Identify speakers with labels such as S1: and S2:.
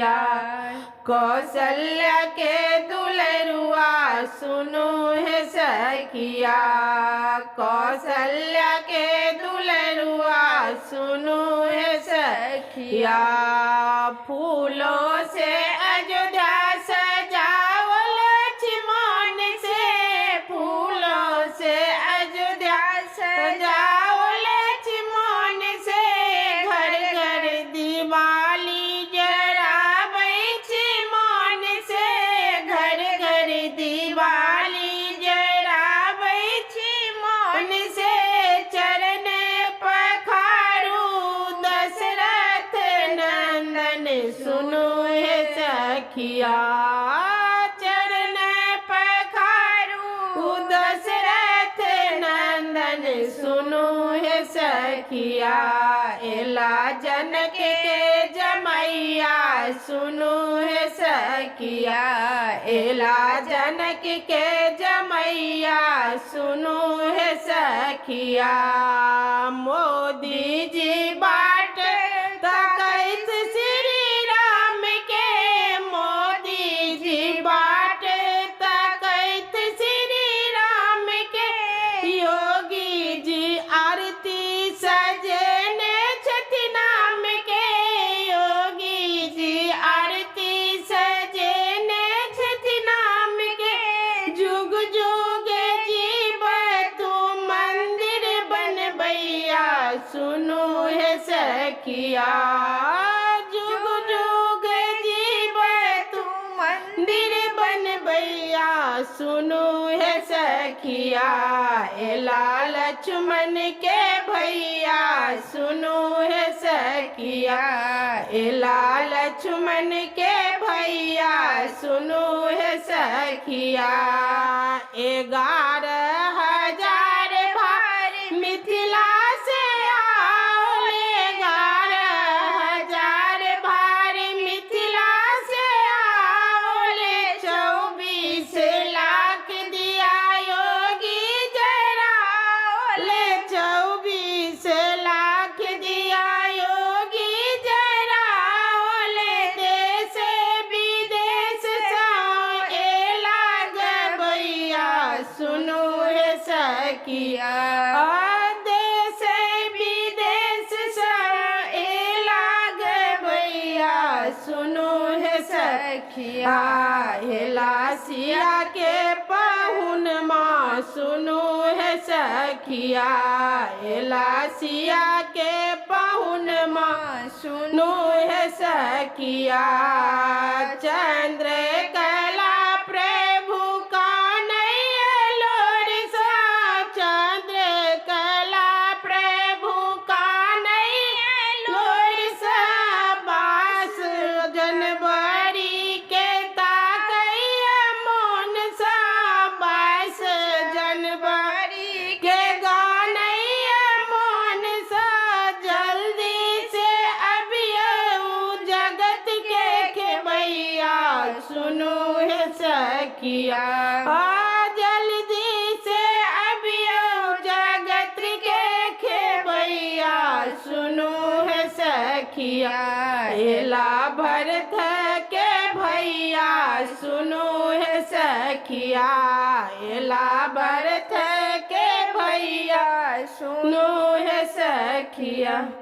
S1: सखिया। कौशल्या के दुलरुआ सुनो है सखिया। कौशल्या के दुलरुआ सुनो है सखिया। फूलों से अयोध्या सजाओ लक्ष्मण से। फूलों से अयोध्या सजाओ लक्ष्मण से। घर घर दिवाली जराबै मन से। घर घर दिवाली जराबै मन से। चरण पखारू दशरथ नंदन सुनो है सखिया। चरण पखारू दशरथ नंदन सुनो है सखिया। एला जनक के जमैया सुनो है सखिया। एला जनक के जमैया सुनो है सखिया। मोदी जी बाट तकैत श्री राम के। मोदी जी बाट तकैत श्री राम के। योगी जी आरती सजने छथि नाम के। योगी जी आरती सजने छथि नाम के। जुग जुग जीव तू मंदिर बनबैया सुनो है सखिया। जुग जुग जीव तू मंदिर बनबैया सुनो है सखिया। एला लक्ष्मण के भैया सुनो है सखिया। एला लक्ष्मण के भैया सुनो है सखिया। 11,000 भार मिथिला से आओ। 11,000 भार मिथिला से आओ। 24 लाख दिया योगी जराओ। 24 लाख दिया योगी जराओ। देश विदेश सा एला गबैया सुनो है सखिया। देश विदेश सा एला गबैया सुनो है सखिया। एला सिया के पाहुन माँ सुनो है सखिया। एला सिया के पाहुन माँ सुनो है सखिया। चंद्रकला प्रभु का नैया लोर सा। चंद्रकला प्रभु का नैया लोर सा। 22 जनवरी के ताकैया मोन सा। 22 जनवरी के गानैया मोन सा। जल्दी से अबियऊ जगत के खेबैया सुनो है सखिया। जल्दी से अबियऊ जगत के खेबैया सुनो है सखिया। एला भरत के भैया सुनो है सखिया। एला भरत के भैया सुनो है सखिया।